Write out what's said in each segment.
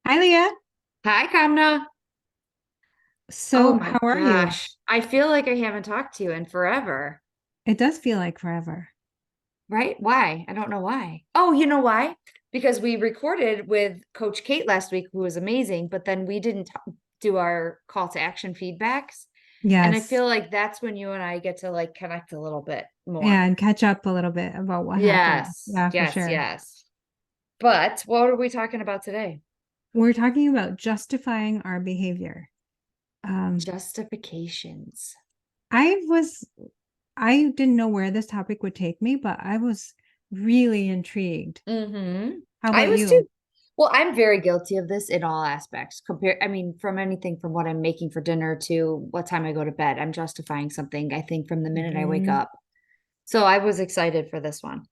Hi, Leah. Hi, Kamna. Oh So, my how are you? gosh. I feel like I haven't talked to you in forever, It does feel like forever. right? Why? I don't know why. Oh, you know why? Because we recorded with Coach Kate last week, who was amazing, but then we didn't do our call to action feedbacks. And I Yes. feel like that's when you and I get to like connect a little bit Yeah, more. and catch up a little bit about what happened. Yes, Yeah, for yes, sure. yes. But what are we talking about today? We're talking about justifying our behavior. Um, Justifications. I was, I didn't know where this topic would take me, but I was really intrigued. Mm-hmm. How I about was too. you? Well, I'm very guilty of this in all aspects. I mean, from anything from what I'm making for dinner to what time I go to bed, I'm justifying something, I think, from the minute I wake Hmm. up. So I was excited for this one.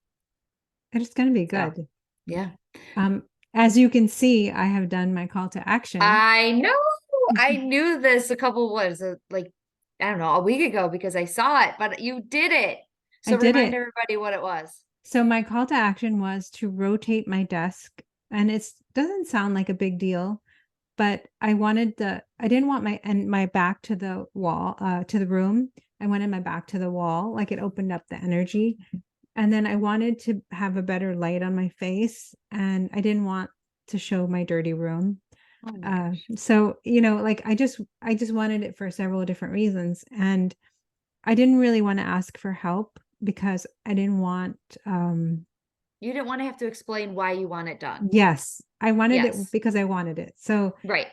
It's going to be So, good. yeah. Um, as you can see, I have done my call to action. I know. I knew this a couple was like I don't know, a week ago because I saw it, but you did it. I So did remind it. everybody what it was. So my call to action was to rotate my desk, and it doesn't sound like a big deal, but I didn't want my back to the wall, to the room. I wanted my back to the wall, like it opened up the energy. And then I wanted to have a better light on my face, and I didn't want to show my dirty room. Oh my gosh. So, like I just wanted it for several different reasons. And I didn't really want to ask for help because I didn't want, You didn't want to have to explain why you want it done. yes, I wanted it Yes. because I wanted it. So Right.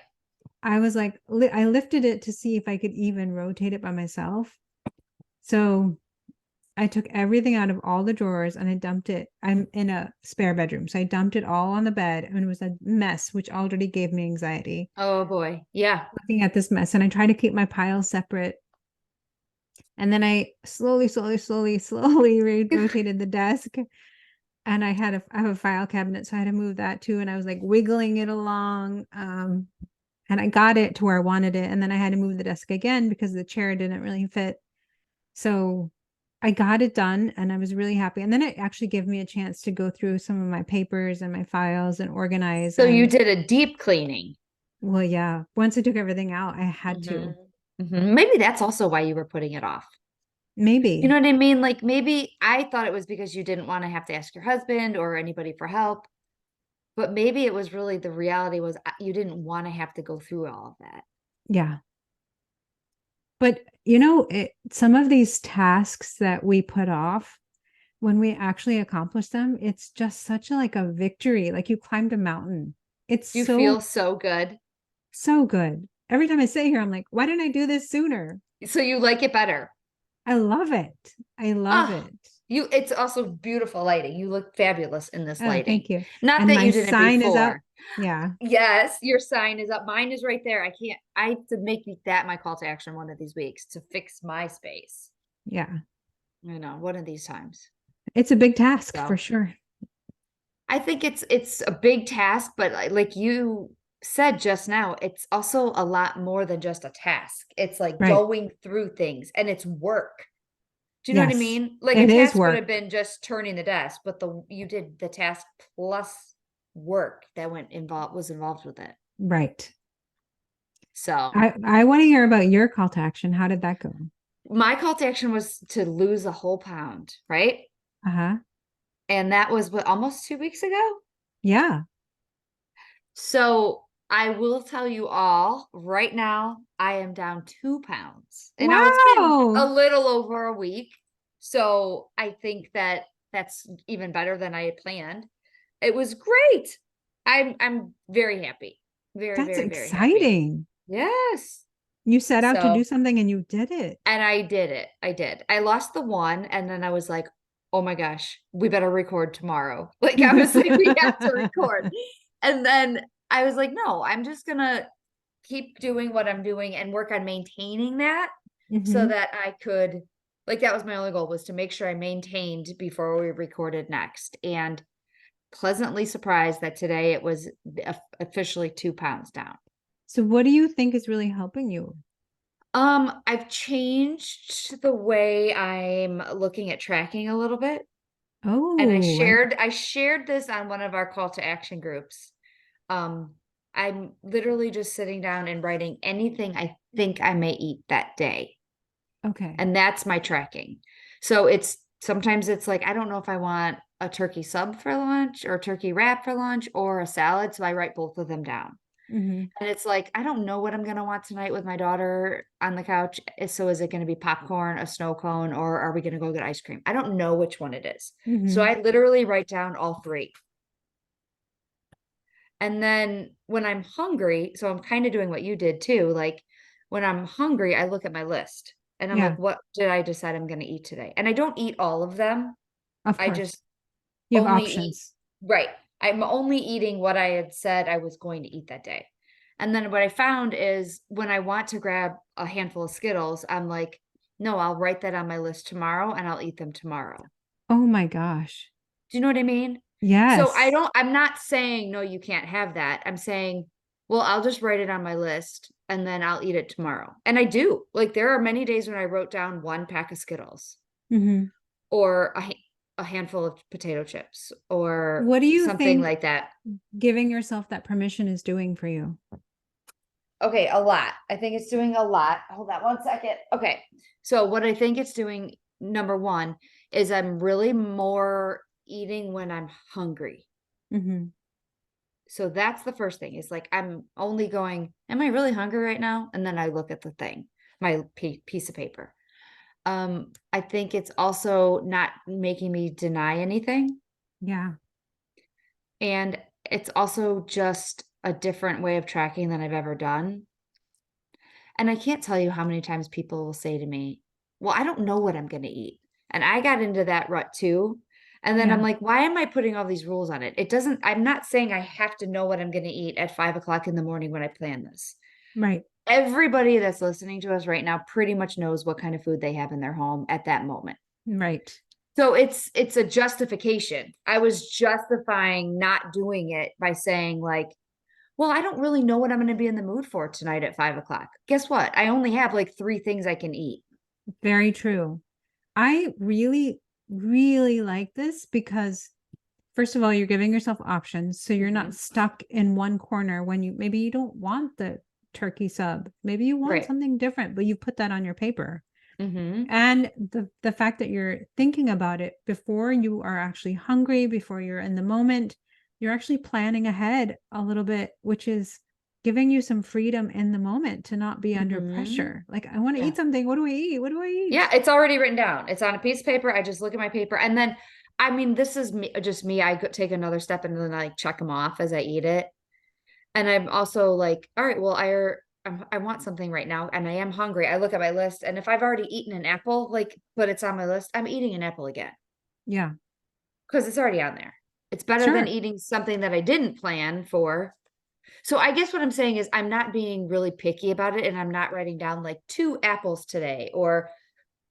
I was like, I lifted it to see if I could even rotate it by myself. So I took everything out of all the drawers and I dumped it. I'm in a spare bedroom. So I dumped it all on the bed and it was a mess, which already gave me anxiety Oh boy. Yeah. looking at this mess. And I tried to keep my piles separate. And then I slowly rotated the desk. And I have a file cabinet. So I had to move that too. And I was like wiggling it along. And I got it to where I wanted it. And then I had to move the desk again because the chair didn't really fit. So I got it done and I was really happy. And then it actually gave me a chance to go through some of my papers and my files and organize. So you And did a deep cleaning. well, yeah, once I took everything out, I had to. Maybe that's also why you were putting it off. You know Maybe. what I mean? Like maybe I thought it was because you didn't want to have to ask your husband or anybody for help, but maybe it was really the reality was you didn't want to have to go through all of that. Yeah. But, some of these tasks that we put off, when we actually accomplish them, it's just such like a victory. Like you climbed a mountain. It's You so, feel so good. so good. Every time I sit here, I'm like, why didn't I do this sooner? So you like it better. I love it. I love Oh, it. it's also beautiful lighting. You look fabulous in this Oh, lighting. thank you. Not And that my you didn't sign is up. before. Yeah. Yes, your sign is up. Mine is right there. I have to make that my call to action one of these weeks to fix my space. Yeah. One of these times. It's a big task for So sure. I think it's a big task, but like you said just now, it's also a lot more than just a task. It's like Right. going through things and it's work. Do you know what I Yes. mean? Like a It is task would have work. been just turning the desk, but the you did the task plus work that was involved with it. Right. So I want to hear about your call to action. How did that go? my call to action was to lose a whole pound, right? Uh-huh. And that was what almost 2 weeks ago. Yeah. So I will tell you all right now, I am down 2 pounds. And now it's been a Wow. little over a week. So I think that that's even better than I had planned. It was great. I'm very happy. Very, That's very, very happy. exciting. Yes. You set out to do So, something and you did it. and I did it. I did. I lost the one and then I was like, "Oh my gosh, we better record tomorrow." Like I was like, "We have to record." And then I was like, "No, I'm just gonna keep doing what I'm doing and work on maintaining that so Hmm. that I could like that was my only goal was to make sure I maintained before we recorded next." And pleasantly surprised that today it was officially 2 pounds down. So what do you think is really helping you? I've changed the way I'm looking at tracking a little bit. And Oh, I shared this on one of our call to action groups. Um, I'm literally just sitting down and writing anything I think I may eat that day. Okay. And that's my tracking. So it's sometimes it's like, I don't know if I want a turkey sub for lunch or turkey wrap for lunch or a salad. So I write both of them down. Mm-hmm. And it's like, I don't know what I'm going to want tonight with my daughter on the couch. So is it going to be popcorn, a snow cone, or are we going to go get ice cream? I don't know which one it is. So Mm-hmm. I literally write down all three. And then when I'm hungry, so I'm kind of doing what you did too. Like when I'm hungry, I look at my list and I'm Yeah, like, what did I decide I'm going to eat today? And I don't eat all of them. of I course. just You have only eat, options. right. I'm only eating what I had said I was going to eat that day. And then what I found is when I want to grab a handful of Skittles, I'm like, no, I'll write that on my list tomorrow and I'll eat them tomorrow. Oh my gosh. Do you know what I mean? So Yes. I'm not saying, no, you can't have that. I'm saying, well, I'll just write it on my list and then I'll eat it tomorrow. And I do. Like there are many days when I wrote down one pack of Skittles Mm-hmm. or a handful of potato chips or What do you something think like that. giving yourself that permission is doing for you? Okay, a lot. I think it's doing a lot. Hold on one second. Okay. So what I think it's doing, number one, is I'm really more eating when I'm hungry. Mm-hmm. So that's the first thing is like I'm only going, am I really hungry right now? And then I look at the thing, my piece of paper. I think it's also not making me deny anything. Yeah. And it's also just a different way of tracking than I've ever done. And I can't tell you how many times people will say to me, well, I don't know what I'm going to eat. And I got into that rut too. And then I'm Yeah. like, why am I putting all these rules on it? It doesn't, I'm not saying I have to know what I'm going to eat at 5 o'clock in the morning when I plan this. Right. Everybody that's listening to us right now pretty much knows what kind of food they have in their home at that moment. Right. So it's a justification. I was justifying not doing it by saying like, well, I don't really know what I'm going to be in the mood for tonight at 5 o'clock. Guess what? I only have like three things I can eat. Very true. I really, really like this because first of all, you're giving yourself options. So you're not Mhm. stuck in one corner when you maybe you don't want the turkey sub. Maybe you want Right. something different, but you put that on your paper. Hmm. And the fact that you're thinking about it before you are actually hungry, before you're in the moment, you're actually planning ahead a little bit, which is giving you some freedom in the moment to not be under Hmm. pressure. Like, I want to Yeah. eat something. What do I eat? What do I Yeah. eat? It's already written down. It's on a piece of paper. I just look at my paper and then, I mean, this is me, just me. I could take another step and then I like check them off as I eat it. And I'm also like, all right, well, I want something right now and I am hungry. I look at my list and if I've already eaten an apple, like, but it's on my list, I'm eating an apple again Yeah, because it's already on there. It's better than sure. eating something that I didn't plan for. So I guess what I'm saying is I'm not being really picky about it and I'm not writing down like 2 apples today or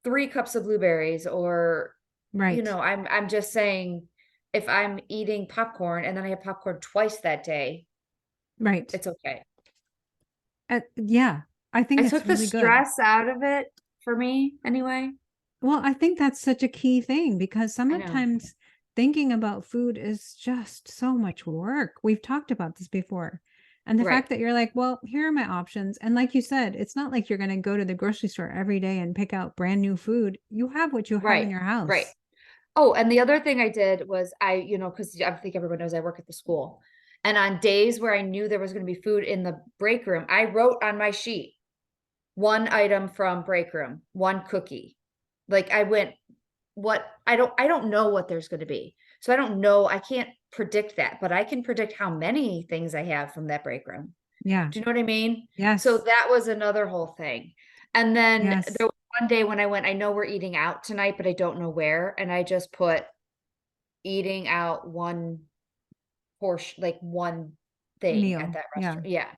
3 cups of blueberries or Right, I'm just saying if I'm eating popcorn and then I have popcorn twice that day, right. it's okay. Yeah, I I think it's took the really good. stress out of it for me anyway. Well, I think that's such a key thing because I know. sometimes thinking about food is just so much work. We've talked about this before. And the Right. fact that you're like, well, here are my options. And like you said, it's not like you're going to go to the grocery store every day and pick out brand new food. You have what you have in Right. your Right. house. Oh, and the other thing I did was because I think everyone knows I work at the school. And on days where I knew there was going to be food in the break room, I wrote on my sheet one item from break room, one cookie. Like I went, what I don't know what there's going to be. So I don't know, I can't predict that, but I can predict how many things I have from that break room. Yeah. Do you know what I mean? So Yes. that was another whole thing. And then Yes. there was one day when I went, I know we're eating out tonight, but I don't know where. And I just put eating out one portion, like one thing at Meal. that Yeah. restaurant. Yeah.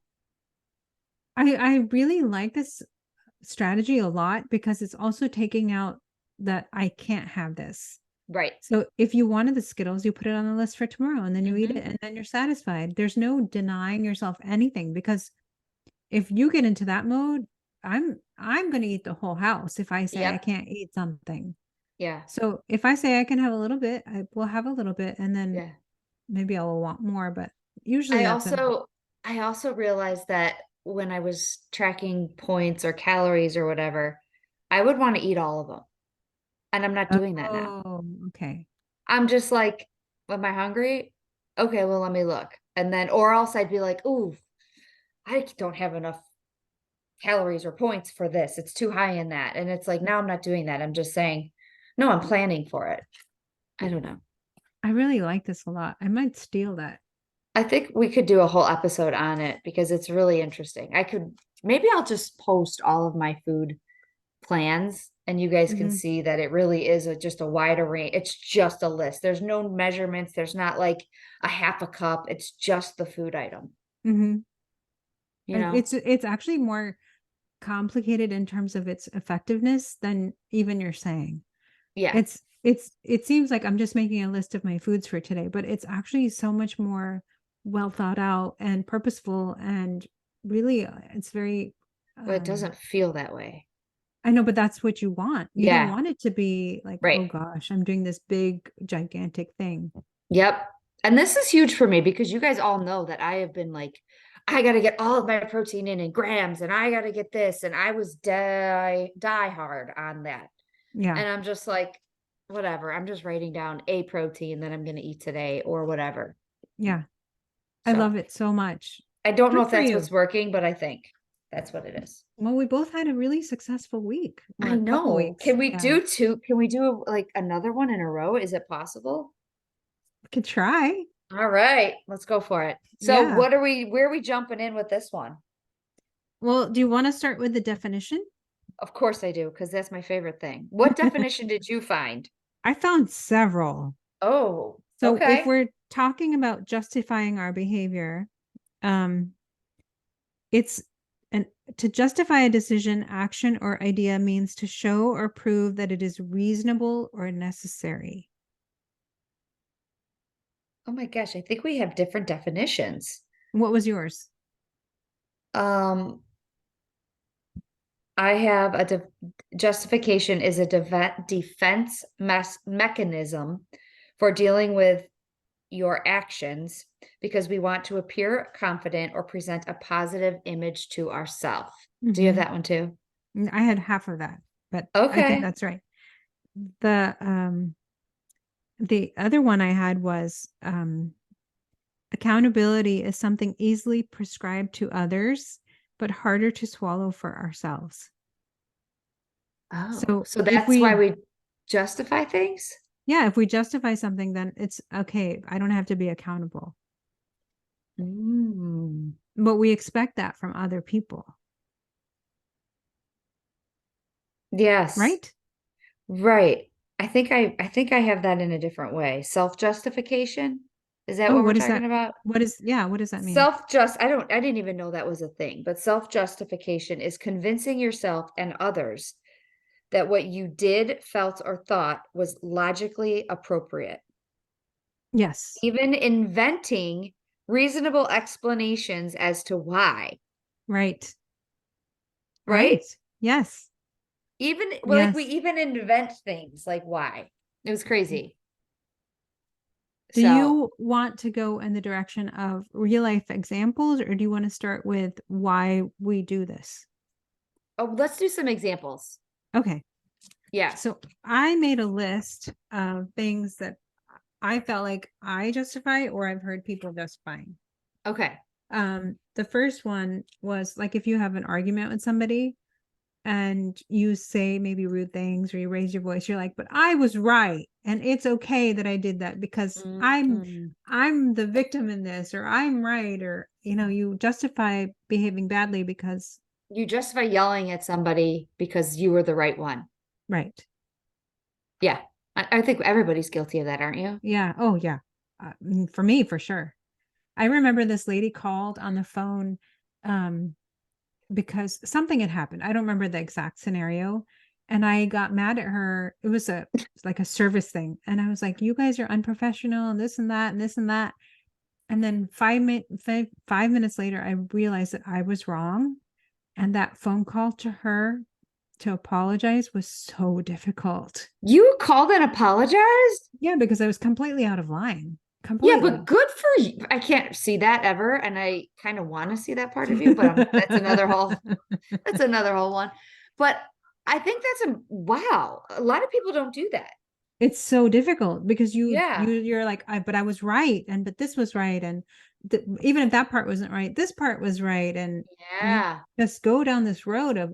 I really like this strategy a lot because it's also taking out that I can't have this. Right. So if you wanted the Skittles, you put it on the list for tomorrow and then you eat it Hmm. and then you're satisfied. There's no denying yourself anything because if you get into that mode, I'm going to eat the whole house if I say I Yep. can't eat something. Yeah. So if I say I can have a little bit, I will have a little bit and then Yeah. maybe I'll want more, but usually I that's also enough. I also realized that when I was tracking points or calories or whatever, I would want to eat all of them. And I'm not doing that now. Oh, okay. I'm just like, am I hungry? Okay, well, let me look. And then, or else I'd be like, ooh, I don't have enough calories or points for this. It's too high in that. And it's like, now I'm not doing that. I'm just saying, no, I'm planning for it. I don't know. I really like this a lot. I might steal that. I think we could do a whole episode on it because it's really interesting. Maybe I'll just post all of my food plans and you guys can Hmm. see that it really is just a wider range. It's just a list. There's no measurements. There's not like a half a cup. It's just the food item, Hmm. you And know? it's actually more complicated in terms of its effectiveness than even you're saying. Yeah. It seems like I'm just making a list of my foods for today, but it's actually so much more well thought out and purposeful and really it's very But it um doesn't feel that way. I know, but that's what you want. You don't Yeah. want it to be like, oh Right. gosh, I'm doing this big gigantic thing. Yep. And this is huge for me because you guys all know that I have been like, I got to get all of my protein in grams and I got to get this. And I was die hard on that. Yeah. And I'm just like, whatever. I'm just writing down a protein that I'm going to eat today or whatever. Yeah. I So love it so much. I don't know Good if for that's you. what's working, but I think that's what it is. Well, we both had a really successful week or I a couple know. weeks. Yeah. Can we do like another one in a row? Is it possible? We could try. All right, let's go for it. So Yeah. where are we jumping in with this one? Well, do you want to start with the definition? Of course I do, because that's my favorite thing. What definition did you find? I found several. Oh, So if okay. we're talking about justifying our behavior, um, it's an to justify a decision, action, or idea means to show or prove that it is reasonable or necessary. Oh my gosh, I think we have different definitions. What was yours? Um, I have justification is a defense mechanism for dealing with your actions because we want to appear confident or present a positive image to ourselves. Do you have Hmm. that one too? I had half of that, but I think Okay. that's right. The other one I had was accountability is something easily prescribed to others, but harder to swallow for ourselves. Oh, So so if that's why we, we justify things? yeah, if we justify something, then it's okay. I don't have to be accountable. Mm. But we expect that from other people, Yes, right? right. I think I have that in a different way. Self-justification? Is that Oh, what we're what is talking that? about? Yeah, what does that mean? I didn't even know that was a thing, but self-justification is convincing yourself and others that what you did, felt, or thought was logically appropriate. Yes, Even inventing reasonable explanations as to why, right, right? right. Yes, Even well, like we yes. even invent things like why. It was crazy. Do So, you want to go in the direction of real life examples, or do you want to start with why we do this? oh, let's do some examples. Okay. Yeah. So I made a list of things that I felt like I justify or I've heard people justifying. Okay. The first one was like if you have an argument with somebody and you say maybe rude things or you raise your voice, you're like, but I was right. And it's okay that I did that because Mhm. I'm the victim in this, or I'm right, or you justify behaving badly because You justify yelling at somebody because you were the right one. right. Yeah. I think everybody's guilty of that, aren't you? Yeah. Oh yeah. For me, for sure. I remember this lady called on the phone um, because something had happened. I don't remember the exact scenario. And I got mad at her. It was like a service thing. And I was like, you guys are unprofessional and this and that and this and that. And then 5 minutes later, I realized that I was wrong. And that phone call to her to apologize was so difficult. You called and apologized? Yeah, because I was completely out of line. Yeah, but completely. good for you. I can't see that ever, and I kind of want to see that part of you, but that's another whole one. But I think that's a wow. A lot of people don't do that. It's so difficult because Yeah. you're like, but I was right, and but this was right, and even if that part wasn't right, this part was right, and you Yeah. just go down this road of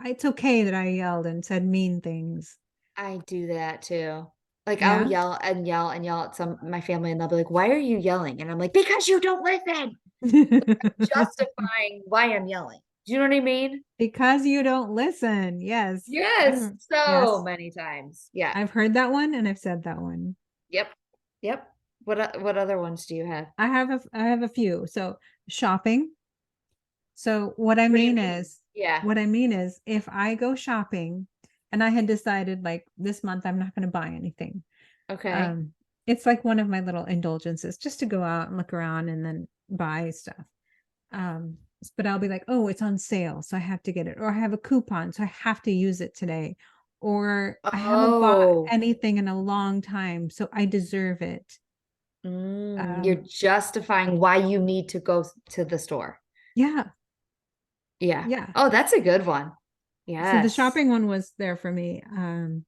it's okay that I yelled and said mean things. I do that too. Like I'll Yeah. yell and yell and yell at some my family and they'll be like, "Why are you yelling?" And I'm like, "Because you don't listen." Justifying why I'm yelling. Do you know what I mean? Because you don't listen. Yes. Yes, so Yes. many times. Yeah. I've heard that one and I've said that one. Yep. Yep. What other ones do you have? I have a few. So shopping. So What do you mean? Yeah. what I mean is if I go shopping and I had decided like this month I'm not going to buy anything. Okay. Um, it's like one of my little indulgences just to go out and look around and then buy stuff. Um, but I'll be like, oh, it's on sale, so I have to get it, or I have a coupon, so I have to use it today, or I haven't bought Oh, anything in a long time, so I deserve it. you're Um, justifying why you need to go to the store. yeah, Yeah. yeah. Oh, that's a good one. So the Yes. shopping one was there for me. And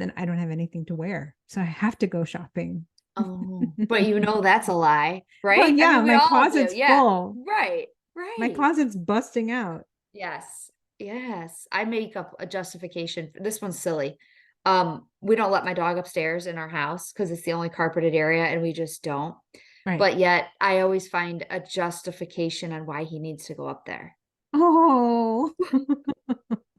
then I don't have anything to wear, so I have to go shopping. Oh, but you know that's a lie, Well, right? I yeah, mean, we my all do. closet's Yeah. full. Right. My Right. closet's busting out. Yes. Yes. I make up a justification. This one's silly. We don't let my dog upstairs in our house because it's the only carpeted area and we just don't. Right. But yet I always find a justification on why he needs to go up there. Oh,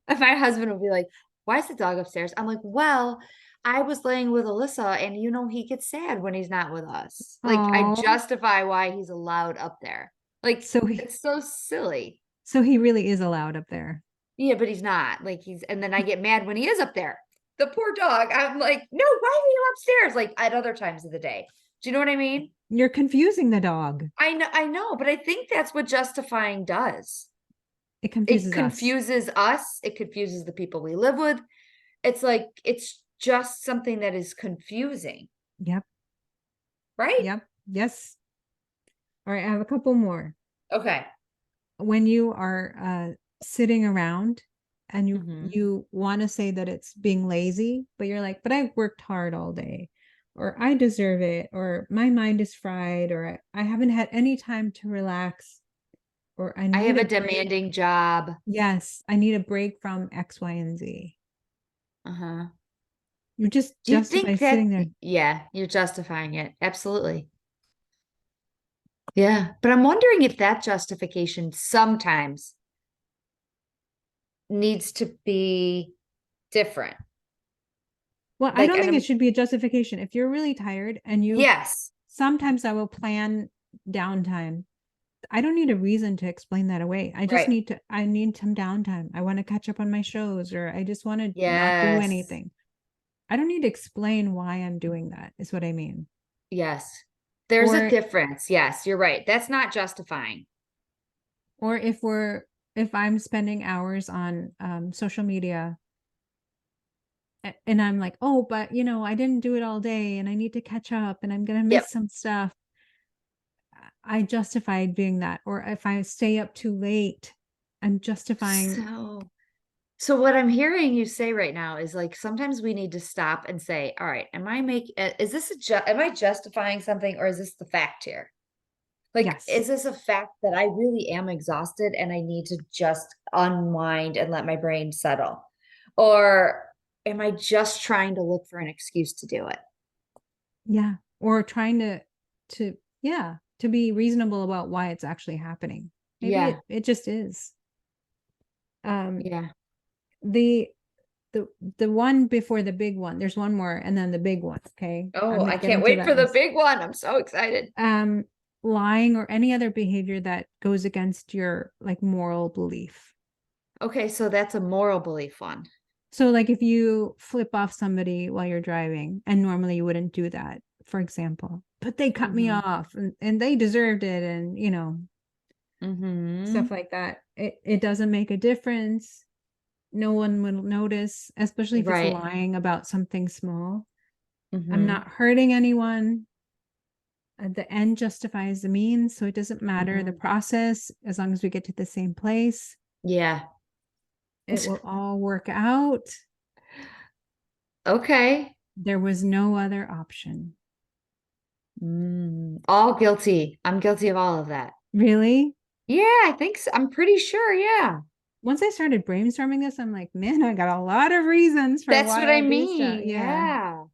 And my husband will be like, "Why is the dog upstairs?" I'm like, "Well, I was laying with Alyssa and you know he gets sad when he's not with us." Like I oh. justify why he's allowed up there. Like So he, it's so silly. so he really is allowed up there. Yeah, but he's not. Like he's and then I get mad when he is up there. The poor dog. I'm like, "No, why are you upstairs?" Like at other times of the day. Do you know what I mean? You're confusing the dog. I know, but I think that's what justifying does. It It confuses us. confuses us, it confuses the people we live with. It's like it's just something that is confusing, Yep. right? Yep. Yes. All right. I have a couple more. Okay. When you are sitting around and Hmm. you want to say that it's being lazy, but you're like, but I worked hard all day, or I deserve it, or my mind is fried, or I haven't had any time to relax, or I I need have a a break. demanding job. Yes, I need a break from X, Y, and Z. Uh-huh. You just Do you justify think that, sitting there. yeah, you're justifying it. Absolutely. Yeah. But I'm wondering if that justification sometimes needs to be different. Well, I Like, don't and think it I'm, should be a justification. If you're really tired and you yes, sometimes I will plan downtime. I don't need a reason to explain that away. right. I need some downtime. I want to catch up on my shows, or I just want to not do Yes. anything. I don't need to explain why I'm doing that, is what I mean. Yes. There's a Or difference. Yes, you're right. That's not justifying. or if I'm spending hours on social media and I'm like, oh, but I didn't do it all day and I need to catch up and I'm gonna Yep. miss some stuff. I justify doing that. Or if I stay up too late, I'm justifying. So So what I'm hearing you say right now is like sometimes we need to stop and say, all right, is this am I justifying something or is this the fact here? Like, Yes. is this a fact that I really am exhausted and I need to just unwind and let my brain settle? Or am I just trying to look for an excuse to do it? Yeah. Or trying to yeah, to be reasonable about why it's actually happening. Maybe Yeah. it just is. Um Yeah. the the the one before the big one, there's one more and then the big one, okay? I'm Oh, gonna I get can't into wait that for the next. big one. I'm so excited. Lying or any other behavior that goes against your like moral belief. Okay, so that's a moral belief one. So like if you flip off somebody while you're driving and normally you wouldn't do that, for example, but they cut me Mm-hmm. off and they deserved it, and Mm-hmm. stuff like that. It doesn't make a difference. No one will notice, especially if it's Right. lying about something small. I'm Mm-hmm. not hurting anyone. The end justifies the means. So it doesn't matter the Mhm. process as long as we get to the same place. Yeah. It will all work out. Okay. There was no other option. All guilty. I'm guilty of all of that. Really? Yeah, I think so. I'm pretty sure. Yeah. Once I started brainstorming this, I'm like, man, I got a lot of reasons for That's what why I I do stuff. mean. Yeah. Yeah.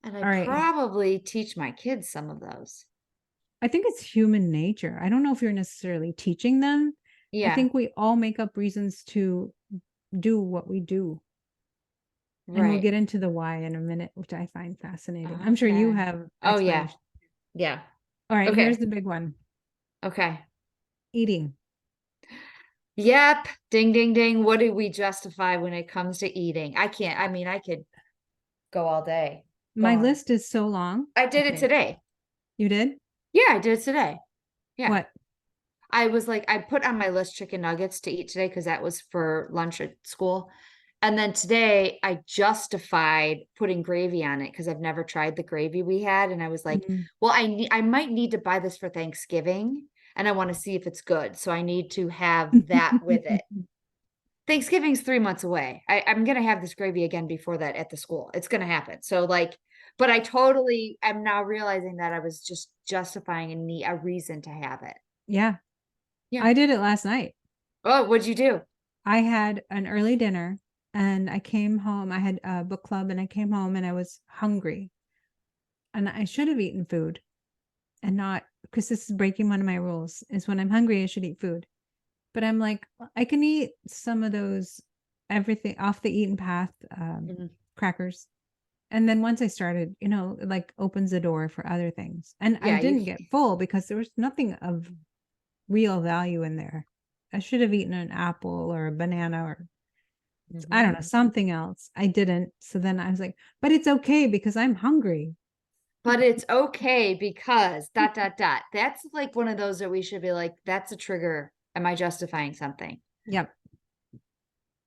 And I All right. probably teach my kids some of those. I think it's human nature. I don't know if you're necessarily teaching them. I Yeah. think we all make up reasons to do what we do. And we'll Right. get into the why in a minute, which I find fascinating. I'm sure you Okay. have Oh, yeah. explanations. Yeah. All right, here's Okay. the big one. Okay. Eating. Yep. Ding, ding, ding. What do we justify when it comes to eating? I can't. I mean, I could go all day. Go My on. list is so long. I did it Okay. today. You did? Yeah, I did it today. Yeah. What? I was like, I put on my list chicken nuggets to eat today because that was for lunch at school. And then today I justified putting gravy on it because I've never tried the gravy we had. And I was like, Mm. well, I might need to buy this for Thanksgiving and I want to see if it's good. So I need to have that with it. Thanksgiving's 3 months away. I'm gonna have this gravy again before that at the school. It's gonna happen. So like, but I totally am now realizing that I was just justifying a reason to have it. Yeah, Yeah. I did it last night. Oh, what'd you do? I had an early dinner and I came home. I had a book club and I came home and I was hungry. And I should have eaten food and not because this is breaking one of my rules is when I'm hungry, I should eat food. But I'm like, I can eat some of those everything off the eaten path Mhm. crackers. And then once I started, it like opens the door for other things. And I Yeah, you didn't get full because there was nothing of real value in there. I should have eaten an apple or a banana or I don't know, Mhm. something else. I didn't. So then I was like, but it's okay because I'm hungry. But it's okay because dot dot dot. That's like one of those that we should be like, that's a trigger. Am I justifying something? Yep.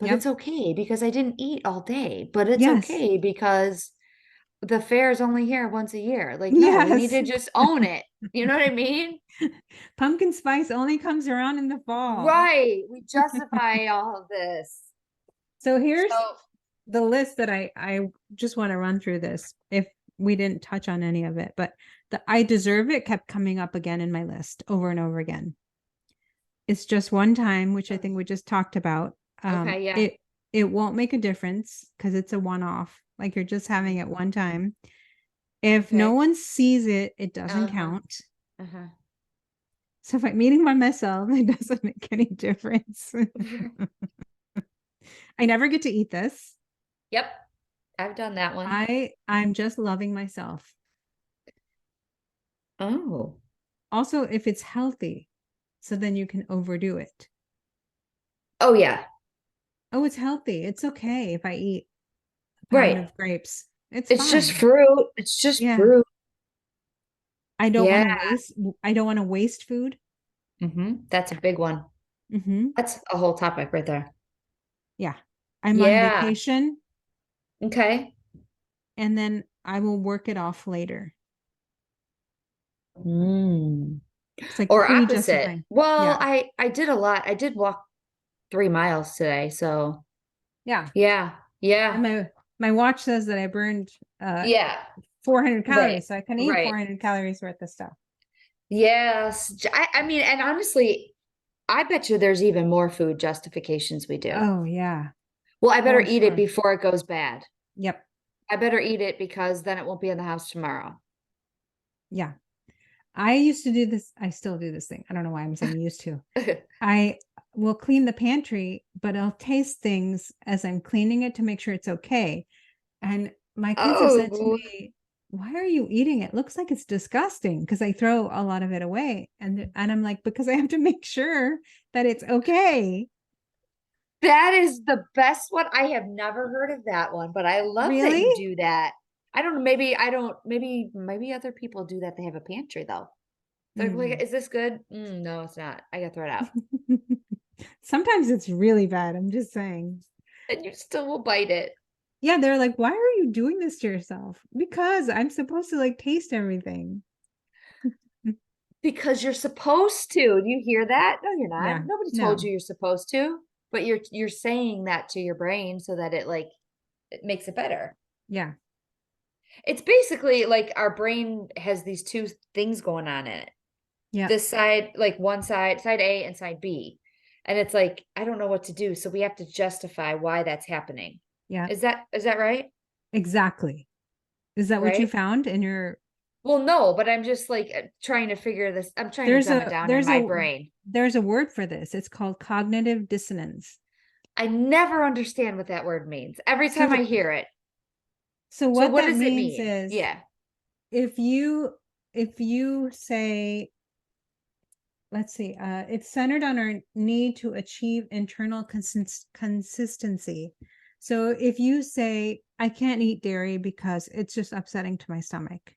But Yep. it's okay because I didn't eat all day. But it's Yes. okay because the fair is only here once a year. Like, no, we need Yes. to just own it. You know what I mean? Pumpkin spice only comes around in the fall. Right. We justify all of this. So here's So, the list that I just want to run through this if we didn't touch on any of it, but the I deserve it kept coming up again in my list over and over again. It's just one time, which I think we just talked about. Um, okay, yeah. it it won't make a difference because it's a one-off. Like you're just having it one time. If no Okay. one sees it, it doesn't Uh-huh. count. Uh-huh. So if I'm eating by myself, it doesn't make any difference. I never get to eat this. Yep. I've done that one. I'm just loving myself. Oh. Also, if it's healthy, so then you can overdo it. Oh, yeah. Oh, it's healthy. It's okay if I eat a pound Right. of grapes. It's It's just fine. fruit. It's just Yeah. fruit. I don't want Yeah. to waste I don't want to waste food. That's a big one. Hmm. That's a whole topic right there. Yeah. I'm on Yeah. vacation Okay. and then I will work it off later. Mm. It's like Or opposite. pre-justifying. Well, Yeah. I did a lot. I did walk 3 miles today. So Yeah. yeah. And Yeah. my watch says that I burned uh Yeah. 400 Right. calories, so I can eat Right. 400 calories worth of stuff. Yes. I mean, and honestly, I bet you there's even more food justifications we do. Oh, yeah. Well, I better For eat it sure. before it goes bad. Yep. I better eat it because then it won't be in the house tomorrow. Yeah. I used to do this. I still do this thing. I don't know why I'm saying used to. I will clean the pantry, but I'll taste things as I'm cleaning it to make sure it's okay. And my kids have said to Oh, me, "Why are you eating it? Looks like it's disgusting," because I throw a lot of it away. And I'm like, because I have to make sure that it's okay. that is the best one. I have never heard of that one, but I love that Really? you do that. I don't know. Maybe I don't. Maybe other people do that. They have a pantry though. They're like, Mm. "Is this good? No, it's not. I gotta throw it out." Sometimes it's really bad. I'm just saying. And you still will bite it. Yeah, they're like, "Why are you doing this to yourself?" Because I'm supposed to like taste everything. Because you're supposed to. Do you hear that? No, you're not. Yeah. Nobody told No. you you're supposed to, but you're saying that to your brain so that it like it makes it better. Yeah. It's basically like our brain has these two things going on in it. Yeah. This side, like one side, side A and side B. And it's like, I don't know what to do. So we have to justify why that's happening. Yeah. Is that right? Exactly. Is that what you Right? found in your Well, no, but I'm just like trying to figure this. I'm trying to there's dumb it a down in there's my a brain. there's a word for this. It's called cognitive dissonance. I never understand what that word means every time I So hear it. so So what what that does it means mean? is Yeah. if you say, let's see, it's centered on our need to achieve internal consistency. So if you say, I can't eat dairy because it's just upsetting to my stomach,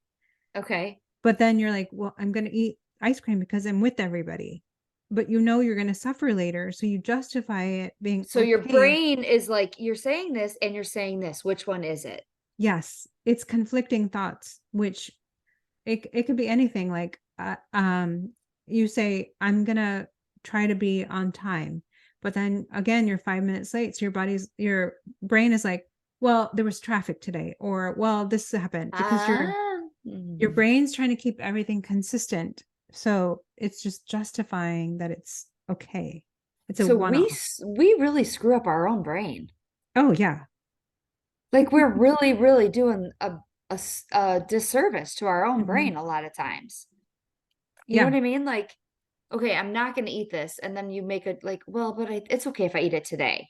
Okay. but then you're like, well, I'm going to eat ice cream because I'm with everybody, but you know you're going to suffer later, so you justify it being So your okay. brain is like, you're saying this and you're saying this. Which one is it? Yes, it's conflicting thoughts, which it could be anything like you say, I'm gonna try to be on time, but then again you're 5 minutes late, so your brain is like, well, there was traffic today, or well, this happened, because Ah. your Mm. brain's trying to keep everything consistent, so it's just justifying that it's okay, it's a So one-off. we really screw up our own brain. Oh yeah. Like we're really, really doing a disservice to our own Hmm. brain a lot of times. You know Yeah. what I mean? Like, okay, I'm not going to eat this. And then you make it like, well, but it's okay if I eat it today.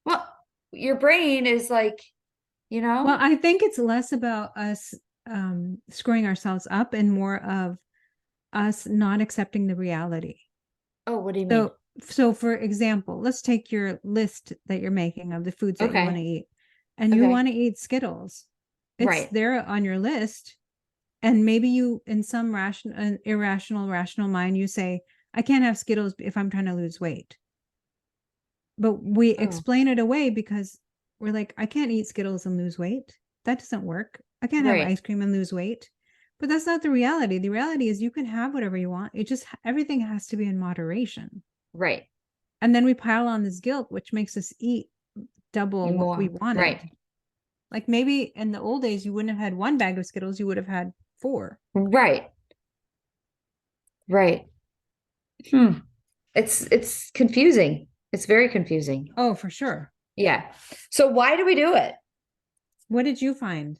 Well, your brain is like, you Well, know, I think it's less about us screwing ourselves up and more of us not accepting the reality. oh, what do you mean? So for example, let's take your list that you're making of the foods that you want to Okay. eat, and you want Okay. to eat Skittles. It's Right. there on your list, and maybe you, in some rational, irrational, rational mind, you say, I can't have Skittles if I'm trying to lose weight. But we Oh, explain it away because we're like, I can't eat Skittles and lose weight. That doesn't work. I can't have right. ice cream and lose weight. But that's not the reality. The reality is you can have whatever you want. It just, everything has to be in moderation. Right. And then we pile on this guilt, which makes us eat double what we More. wanted. Right. Like maybe in the old days, you wouldn't have had one bag of Skittles, you would have had four. Right. Right. Hmm. It's confusing. It's very confusing. Oh, for sure. Yeah. So why do we do it? What did you find?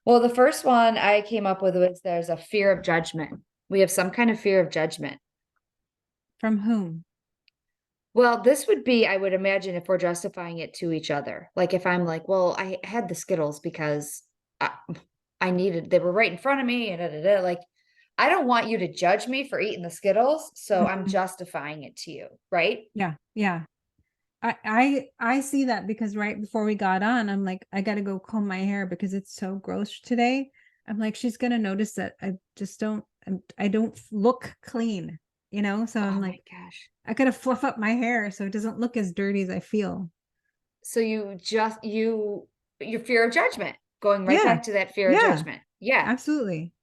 Well, the first one I came up with was there's a fear of judgment. We have some kind of fear of judgment. From whom? Well, this would be, I would imagine, if we're justifying it to each other. Like if I'm like, well, I had the Skittles because I, I needed, they were right in front of me, and da, da, da. Like, I don't want you to judge me for eating the Skittles, so I'm Mhm. justifying it to you, right? Yeah. Yeah. I see that because right before we got on, I'm like, I gotta go comb my hair because it's so gross today. I'm like, she's gonna notice that I just I don't look clean, you know? So I'm Oh my like, gosh. I gotta fluff up my hair so it doesn't look as dirty as I feel. So you just your fear of judgment, going right Yeah. back to that fear of Yeah. judgment. Yeah. Absolutely.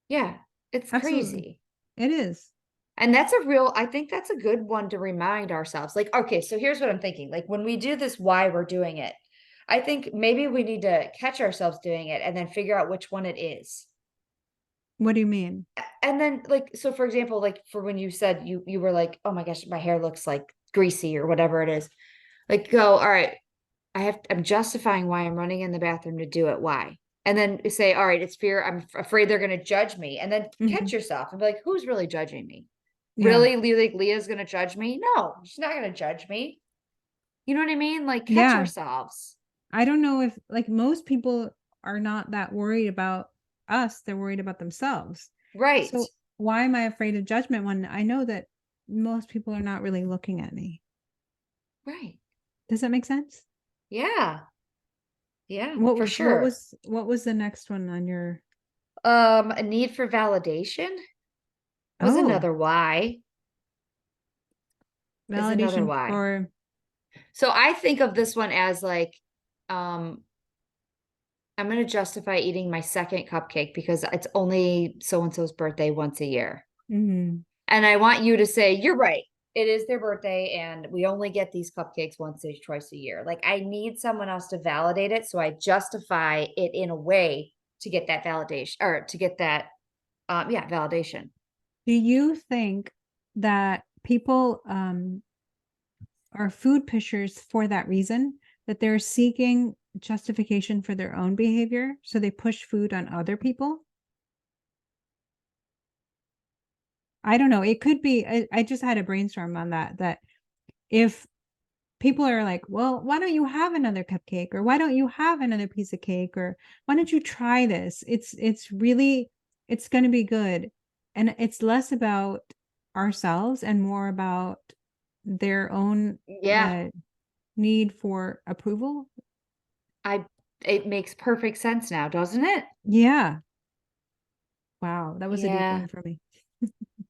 Yeah. It's Absolutely. crazy. It is. And I think that's a good one to remind ourselves. Like, okay, so here's what I'm thinking. Like when we do this, why we're doing it, I think maybe we need to catch ourselves doing it and then figure out which one it is. What do you mean? And then like, so for example, like for when you said you were like, oh my gosh, my hair looks like greasy or whatever it is. Like go, all right, I'm justifying why I'm running in the bathroom to do it. Why? And then say, all right, it's fear. I'm afraid they're going to judge me. And then catch Mhm. yourself and be like, who's really judging me? Yeah. Really? You think Leah's going to judge me? No, she's not going to judge me. You know what I mean? Like catch Yeah. ourselves. I don't know if, like, most people are not that worried about us, they're worried about themselves. Right. So why am I afraid of judgment when I know that most people are not really looking at me? Right. Does that make sense? Yeah. Yeah, What for what sure. was what was the next one on your A need for validation was oh, another why. Is another validation why. for So I think of this one as like, um, I'm going to justify eating my second cupcake because it's only so and so's birthday once a year. Mhm. And I want you to say, you're right. It is their birthday and we only get these cupcakes once or twice a year. Like I need someone else to validate it. So I justify it in a way to get that validation or to get that, yeah, validation. Do you think that people are food pushers for that reason? That they're seeking justification for their own behavior, so they push food on other people? I don't know. It could be. I just had a brainstorm on that. That if people are like, well, why don't you have another cupcake, or why don't you have another piece of cake, or why don't you try this? It's really, it's going to be good, and it's less about ourselves and more about their own Yeah. uh, need for approval. I it makes perfect sense now, doesn't it? Yeah. Wow, that was a deep Yeah. one for me.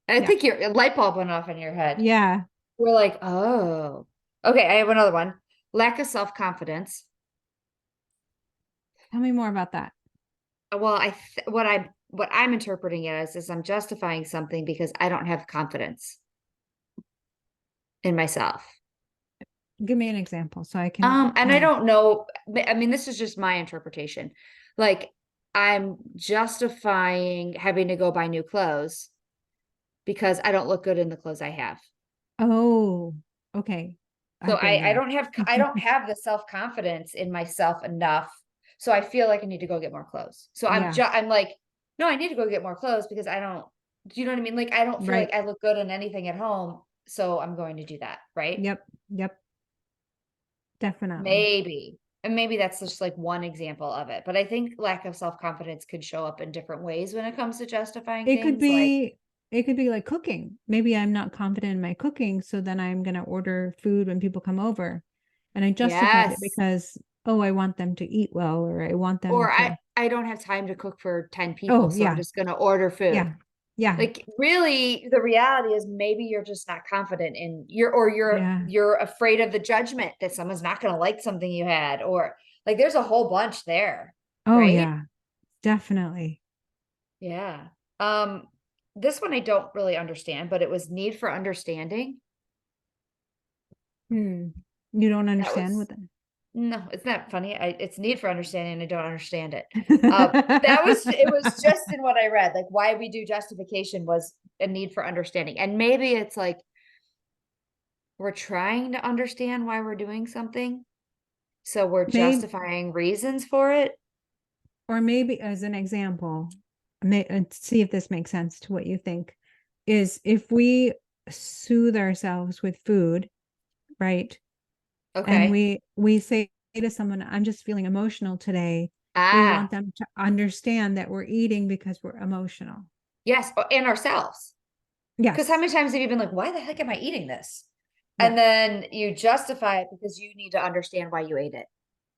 I Yeah. think your light bulb went off in your head. Yeah. We're like, oh. Okay, I have another one. Lack of self-confidence. Tell me more about that. Well, what I'm interpreting it as is I'm justifying something because I don't have confidence in myself. Give me an example so I can And kind I of. don't know. I mean, this is just my interpretation. Like, I'm justifying having to go buy new clothes because I don't look good in the clothes I have. Oh, okay. So I've been I there. don't have the self-confidence in myself enough. So I feel like I need to go get more clothes. So Yeah. I'm like, no, I need to go get more clothes because I don't, do you know what I mean? Like I don't feel Right. like I look good in anything at home. So I'm going to do that, right? Yep. Yep. Definitely. Maybe. And maybe that's just like one example of it. But I think lack of self-confidence could show up in different ways when it comes to justifying It could things. Like, be it could be like cooking. Maybe I'm not confident in my cooking, so then I'm going to order food when people come over. And I justify it yes. because, oh, I want them to eat well, or I want them Or to. I don't have time to cook for 10 people, Oh, so I'm yeah. just going to order food. Yeah. Yeah. Like really the reality is maybe you're just not confident in your or Yeah. you're afraid of the judgment that someone's not going to like something you had or like there's a whole bunch there, Oh, right? yeah. Definitely. Yeah. Um this one I don't really understand, but it was need for understanding. Hmm. You don't That understand was what the. no, it's not funny. It's need for understanding and I don't understand it. That was it was just in what I read. Like why we do justification was a need for understanding. And maybe it's like we're trying to understand why we're doing something. So we're Maybe, justifying reasons for it. or maybe as an example, see if this makes sense to what you think, is if we soothe ourselves with food, right? And Okay. we say to someone, I'm just feeling emotional today. We want Ah, them to understand that we're eating because we're emotional. yes. And ourselves. Because how Yes. many times have you been like, why the heck am I eating this? Yeah. And then you justify it because you need to understand why you ate it.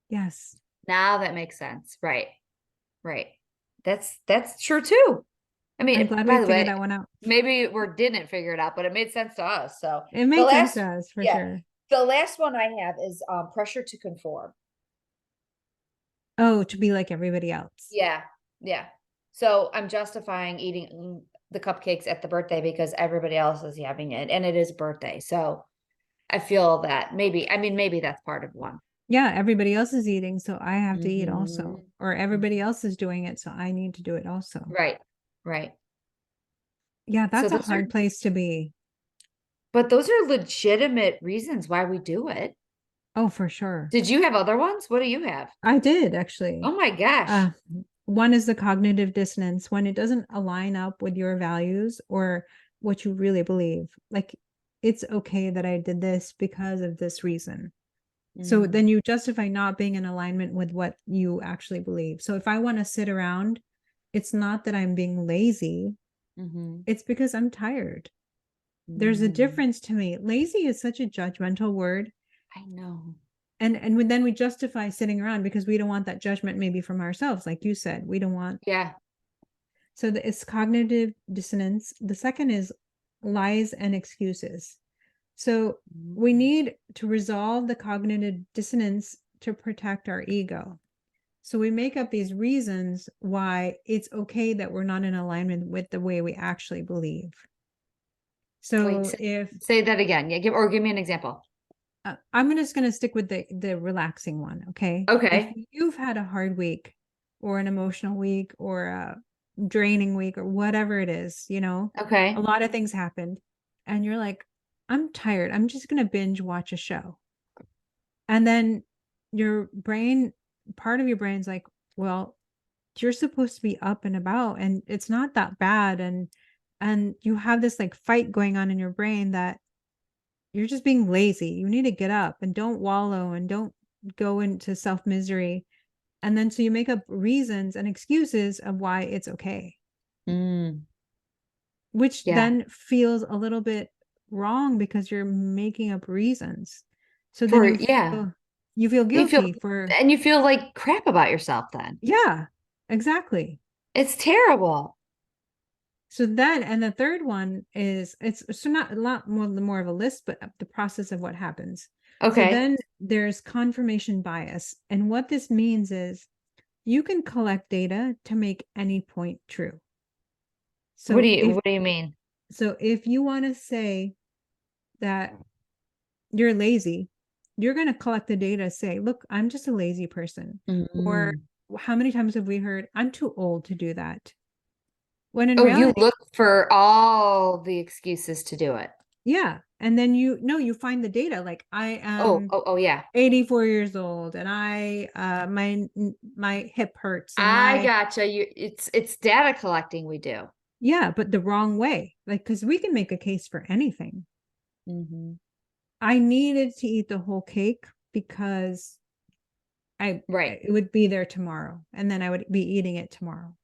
Yes. Now that makes sense. Right. Right. That's true too. I I'm mean, glad we by the figured way, that one out. maybe we didn't figure it out, but it made sense to us. So It the made sense to last, us for yeah, sure. the last one I have is pressure to conform. Oh, to be like everybody else. Yeah, yeah. So I'm justifying eating the cupcakes at the birthday because everybody else is having it and it is birthday. So I feel that maybe, I mean, maybe that's part of one. Yeah, everybody else is eating, so I have to eat also. Mhm. Or everybody Mhm. else is doing it, so I need to do it also. Right, right. Yeah, So that's a those are, hard place to be. but those are legitimate reasons why we do it. Oh, for sure. Did you have other ones? What do you have? I did actually. Oh my gosh. Uh, one is the cognitive dissonance when it doesn't align up with your values or what you really believe. Like, it's okay that I did this because of this reason. So Mm, then you justify not being in alignment with what you actually believe. So if I want to sit around, it's not that I'm being lazy, mhm, it's because I'm tired. There's a mm. difference to me. Lazy is such a judgmental word. I know. Then we justify sitting around because we don't want that judgment maybe from ourselves, like you said. We don't want. Yeah. So it's cognitive dissonance. The second is lies and excuses. So we Mm. need to resolve the cognitive dissonance to protect our ego. So we make up these reasons why it's okay that we're not in alignment with the way we actually believe. Wait, So if say that again. Yeah, give me an example. I'm just going to stick with the relaxing one, okay? If Okay. you've had a hard week or an emotional week or a draining week or whatever it is, a Okay. lot of things happened and you're like, I'm tired. I'm just going to binge watch a show. And then your brain, part of your brain's like, well, you're supposed to be up and about and it's not that bad. And you have this like fight going on in your brain that you're just being lazy. You need to get up and don't wallow and don't go into self misery. And then so you make up reasons and excuses of why it's okay, Mm, which yeah. then feels a little bit wrong because you're making up reasons. So then Yeah. you feel You feel guilty for and you feel like crap about yourself then. yeah, exactly. It's terrible. So then, and the third one is it's so not a lot more of a list, but the process of what happens. So Okay. then there's confirmation bias. And what this means is you can collect data to make any point true. So What do you mean? if you want to say that you're lazy, you're going to collect the data, say, look, I'm just a lazy person. Or Mm. how many times have we heard, I'm too old to do that? When in Oh, you reality, look for all the excuses to do it. yeah. And then you find the data like I am Oh, yeah. 84 years old and my hip hurts and I my gotcha. It's data collecting we do. yeah, but the wrong way. Like cuz we can make a case for anything. Hmm. I needed to eat the whole cake because Right. it would be there tomorrow and then I would be eating it tomorrow.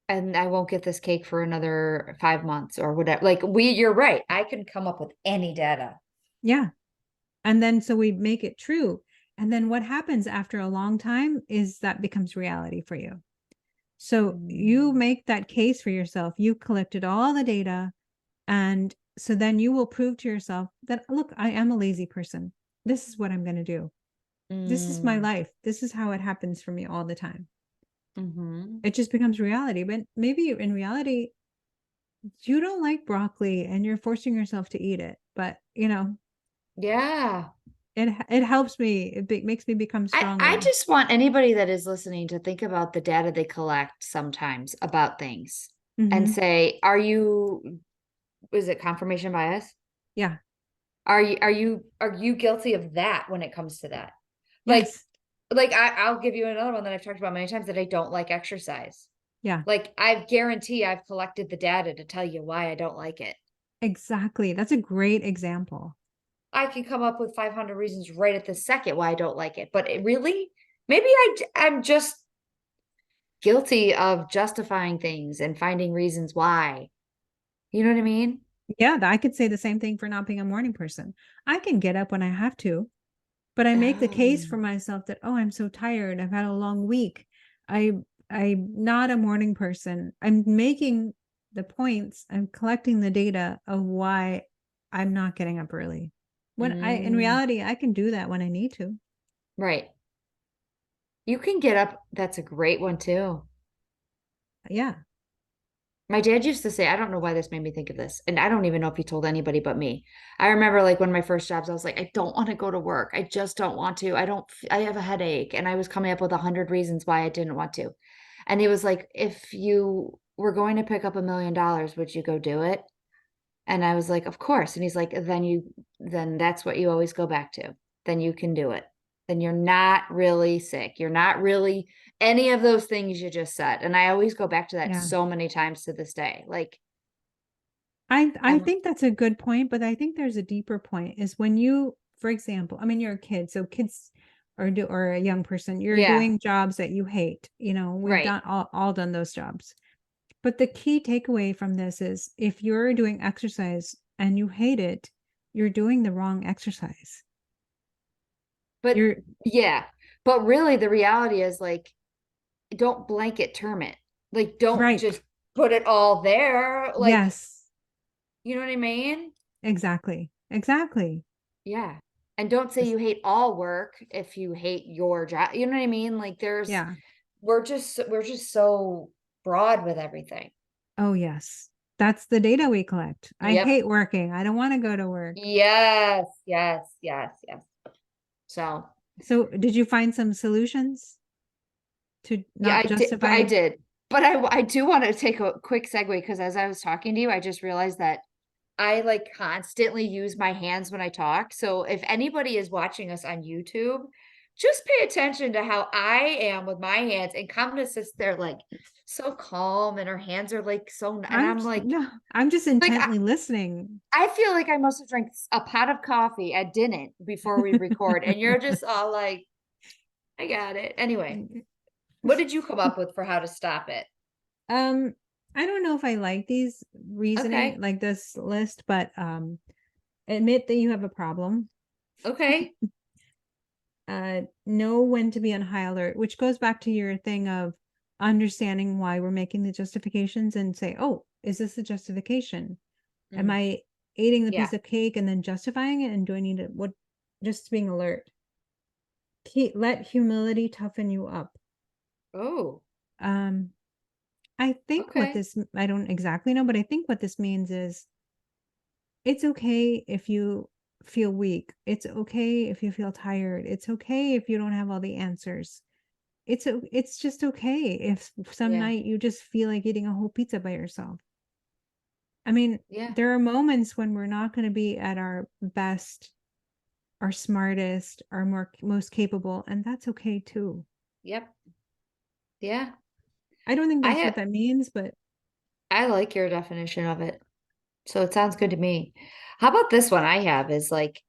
And I won't get this cake for another 5 months or whatever. You're right. I can come up with any data. Yeah. And then so we make it true. And then what happens after a long time is that becomes reality for you. So you Mm, make that case for yourself. You collected all the data. And so then you will prove to yourself that, look, I am a lazy person. This is what I'm going to do. This is my mm, life. This is how it happens for me all the time. hmm. It just becomes reality. But maybe in reality, you don't like broccoli and you're forcing yourself to eat it. But, Yeah. it helps me. Makes me become I stronger. just want anybody that is listening to think about the data they collect sometimes about things and Hmm. say, is it confirmation bias? Yeah. Are you guilty of that when it comes to that? Like, Yes. I'll give you another one that I've talked about many times that I don't like exercise. Yeah. Like, I guarantee I've collected the data to tell you why I don't like it. Exactly. That's a great example. I can come up with 500 reasons right at the second why I don't like it. But maybe I'm just guilty of justifying things and finding reasons why. You know what I mean? Yeah, I could say the same thing for not being a morning person. I can get up when I have to, but I make the case for Um, myself that, oh, I'm so tired. I've had a long week. I I'm not a morning person. I'm making the points. I'm collecting the data of why I'm not getting up early. When in mm, reality, I can do that when I need to. right. You can get up. That's a great one too. Yeah. My dad used to say, I don't know why this made me think of this. And I don't even know if he told anybody but me. I remember like one of my first jobs, I was like, I don't want to go to work. I just don't want to. I have a headache. And I was coming up with 100 reasons why I didn't want to. And he was like, if you were going to pick up $1 million, would you go do it? And I was like, of course. And he's like, then that's what you always go back to. Then you can do it. Then you're not really sick. You're not really any of those things you just said. And I always go back to that Yeah. so many times to this day. Like, I I'm, think that's a good point, but I think there's a deeper point is when you, for example, I mean, you're a kid, so kids or a young person, you're yeah, doing jobs that you hate. We've right. done all done those jobs. But the key takeaway from this is if you're doing exercise and you hate it, you're doing the wrong exercise. But You're yeah, but really the reality is like, don't blanket term it. Like, don't right. just put it all there. Like, Yes, you know what I mean? exactly. Exactly. Yeah. And don't say Yes. you hate all work if you hate your job. You know what I mean? Like Yeah. we're just so broad with everything. Oh, yes. That's the data we collect. I Yep. hate working. I don't want to go to work. Yes, yes, yes, yes. So So did you find some solutions to yeah, not I justify? did. But I do want to take a quick segue because as I was talking to you, I just realized that I like constantly use my hands when I talk. So if anybody is watching us on YouTube, just pay attention to how I am with my hands. And Kamna sits there like so calm and her hands are like so, and I'm No, I'm just like, intently listening. I feel like I must have drank a pot of coffee at dinner before we record. And you're just all like, I got it. Anyway, what did you come up with for how to stop it? Um, I don't know if I like these reasoning, Okay. like this list, but admit that you have a problem. Okay. Know when to be on high alert, which goes back to your thing of understanding why we're making the justifications and say, oh, is this a justification? Am Mm, I eating the yeah. piece of cake and then justifying it? And do I need to, what, just being alert? Let humility toughen you up. Oh, Um, I think what okay. this, I don't exactly know, but I think what this means is it's okay if you feel weak. It's okay if you feel tired. It's okay if you don't have all the answers. It's just okay if some Yeah. night you just feel like eating a whole pizza by yourself. I mean, Yeah. there are moments when we're not going to be at our best, our smartest, our most capable, and that's okay too. Yep. Yeah. I don't think I that's have what that means, but I like your definition of it. So it sounds good to me. How about this one I have is like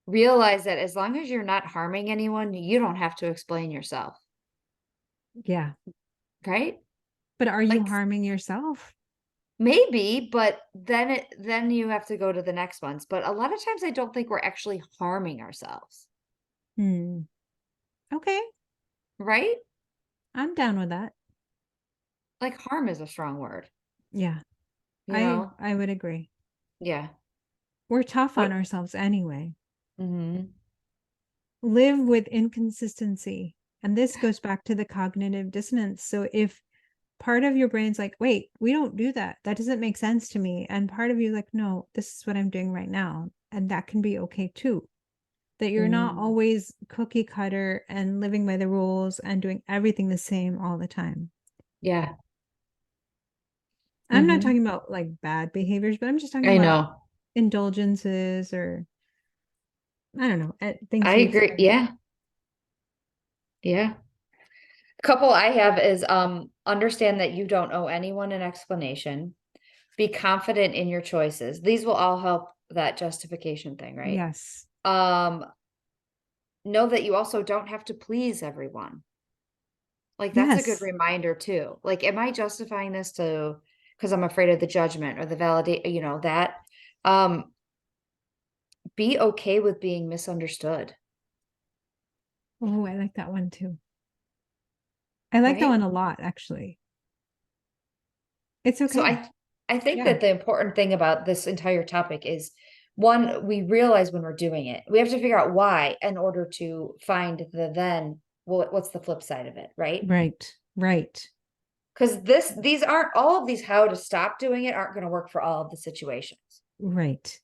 realize that as long as you're not harming anyone, you don't have to explain yourself, yeah. right? But are you Like harming yourself? maybe, but then you have to go to the next ones. But a lot of times I don't think we're actually harming ourselves, Hmm. Okay, right? I'm down with that. Like harm is a strong word, Yeah, you I know? I would agree. Yeah. We're tough on What? ourselves anyway. Hmm. Live with inconsistency. And this goes back to the cognitive dissonance. So if part of your brain's like, wait, we don't do that. That doesn't make sense to me. And part of you like, no, this is what I'm doing right now. And that can be okay too. That you're not Mm, always cookie cutter and living by the rules and doing everything the same all the time. yeah. I'm not Hmm. talking about like bad behaviors, but I'm just talking I about know. indulgences or I don't know, things I we agree. expect. Yeah. Yeah. Couple I have is understand that you don't owe anyone an explanation. Be confident in your choices. These will all help that justification thing, right? Yes. Um, know that you also don't have to please everyone. Like that's a good Yes. reminder too. Like, am I justifying this to because I'm afraid of the judgment or the validate, that um be okay with being misunderstood, Oh, I like that one too. I like that right? one a lot, actually. It's So okay. I think Yeah. that the important thing about this entire topic is one, we realize when we're doing it. We have to figure out why in order to find the then what's the flip side of it, right? Right. Right. Because these aren't all of these how to stop doing it aren't going to work for all of the situations. Right.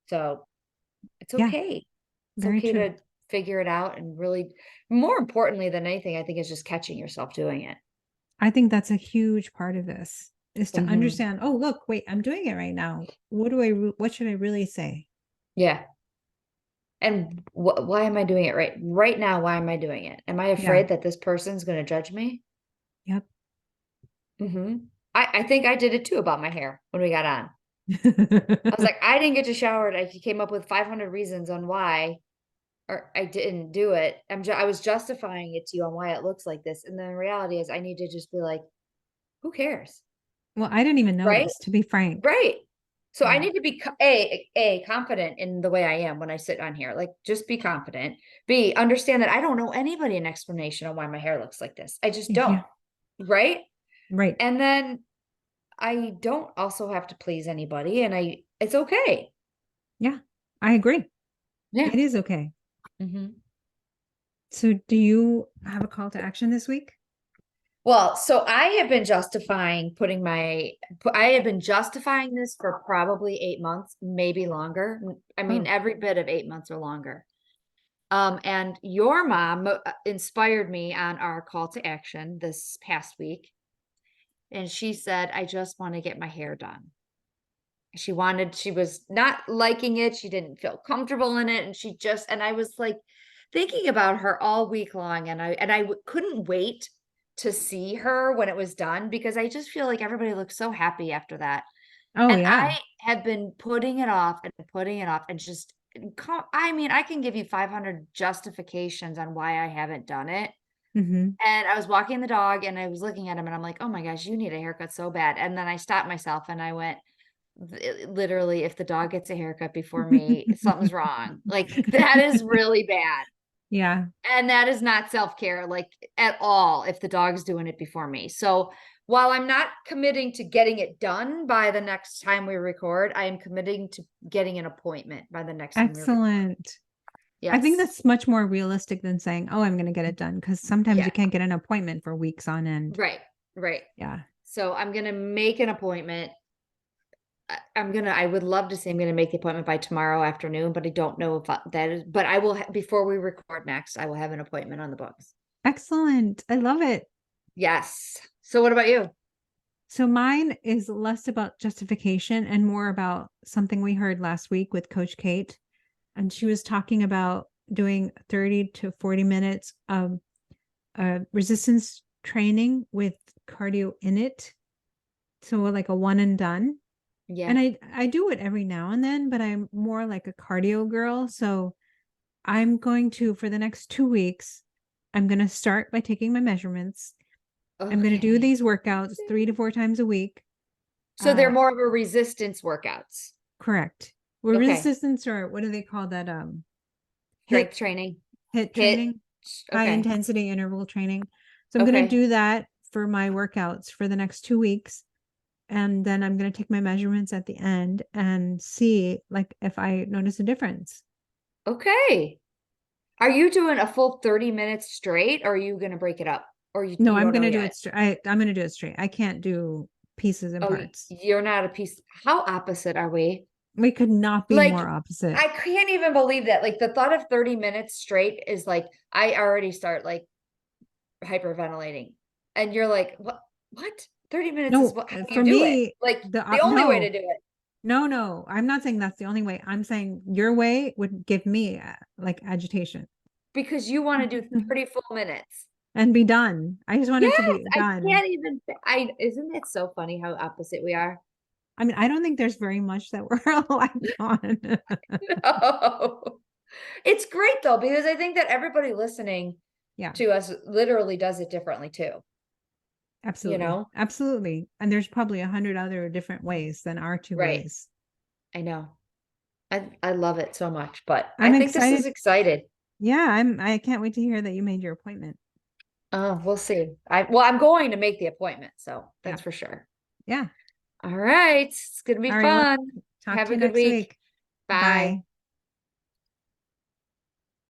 So it's Yeah. okay. It's Very okay true. to figure it out and really more importantly than anything, I think is just catching yourself doing it. I think that's a huge part of this is to Hmm. understand, oh, look, wait, I'm doing it right now. What should I really say? Yeah. And why am I doing it right now? Why am I doing it? Am I Yeah. afraid that this person's going to judge me? Yep. Hmm. I think I did it too about my hair when we got on. I was like, I didn't get to shower. I came up with 500 reasons on why, or I didn't do it. I was justifying it to you on why it looks like this. And then the reality is I need to just be like, who cares? Well, I didn't even Right? notice, to be frank. Right. So I Yeah. need to be a confident in the way I am when I sit on here. Like just be confident. B, understand that I don't know anybody an explanation on why my hair looks like this. I just don't. Yeah. Right. Right. And then I don't also have to please anybody and it's okay. Yeah. I agree. Yeah. It is okay. Hmm. So do you have a call to action this week? Well, so I have been I have been justifying this for probably 8 months, maybe longer. I mean, Oh, every bit of 8 months or longer. And your mom inspired me on our call to action this past week. And she said, I just want to get my hair done. She was not liking it. She didn't feel comfortable in it. And I was like thinking about her all week long. Couldn't wait to see her when it was done because I just feel like everybody looks so happy after that. oh And I yeah. have been putting it off and putting it off and just, I mean, I can give you 500 justifications on why I haven't done it. Mm-hmm. And I was walking the dog and I was looking at him and I'm like, oh my gosh, you need a haircut so bad. And then I stopped myself and I went, literally, if the dog gets a haircut before me, something's wrong. Like that is really bad. Yeah. And that is not self-care, like at all, if the dog's doing it before me. So while I'm not committing to getting it done by the next time we record, I am committing to getting an appointment by the next time we record. Excellent. I think Yes. that's much more realistic than saying, "Oh, I'm going to get it done," because sometimes you Yeah. can't get an appointment for weeks on end. Right. Right. Yeah. So I'm gonna make an appointment. I would love to say I'm gonna make the appointment by tomorrow afternoon, but I don't know if that is, but I will, before we record next, I will have an appointment on the books. Excellent. I love it. Yes. So what about you? So mine is less about justification and more about something we heard last week with Coach Kate. And she was talking about doing 30 to 40 minutes of resistance training with cardio in it. So like a one and done. Yeah. And I do it every now and then, but I'm more like a cardio girl. So I'm going to, for the next 2 weeks, I'm going to start by taking my measurements. I'm going to do Okay. these workouts 3 to 4 times a week. So they're Uh, more of a resistance workouts. correct. Well, Okay. resistance or what do they call that? Strength Hit training. hit Hit. training, high Okay. intensity interval training. So I'm going to Okay. do that for my workouts for the next 2 weeks. And then I'm going to take my measurements at the end and see like if I notice a difference. Okay. Are you doing a full 30 minutes straight or are you gonna break it up? Or No, you I'm don't know going to do it yet? straight. I'm going to do it straight. I can't do pieces and Oh, parts. you're not a piece. How opposite are we? We could not be more Like, opposite. I can't even believe that. Like the thought of 30 minutes straight is like I already start like hyperventilating. And you're like, what? 30 minutes is No, what how you for do it. me, Like the only way to no, do it. no. I'm not saying that's the only way. I'm saying your way would give me like agitation Because you want to do 30 full minutes. and be done. I just want it to Yes, be I done. can't even I isn't it so funny how opposite we are? I mean, I don't think there's very much that we're alike on. No. It's great though, because I think that everybody listening Yeah, to us literally does it differently too, you absolutely. know? Absolutely. And there's probably 100 other different ways than our two Right. ways. I know. I love it so much, but I I'm think this is excited. excited. Yeah, I can't wait to hear that you made your appointment. Oh, we'll see. I'm going to make the appointment, so Yeah. that's for sure. Yeah. All right. It's gonna be All right. Well, fun. talk Have to a you good next week. week. Bye. Bye.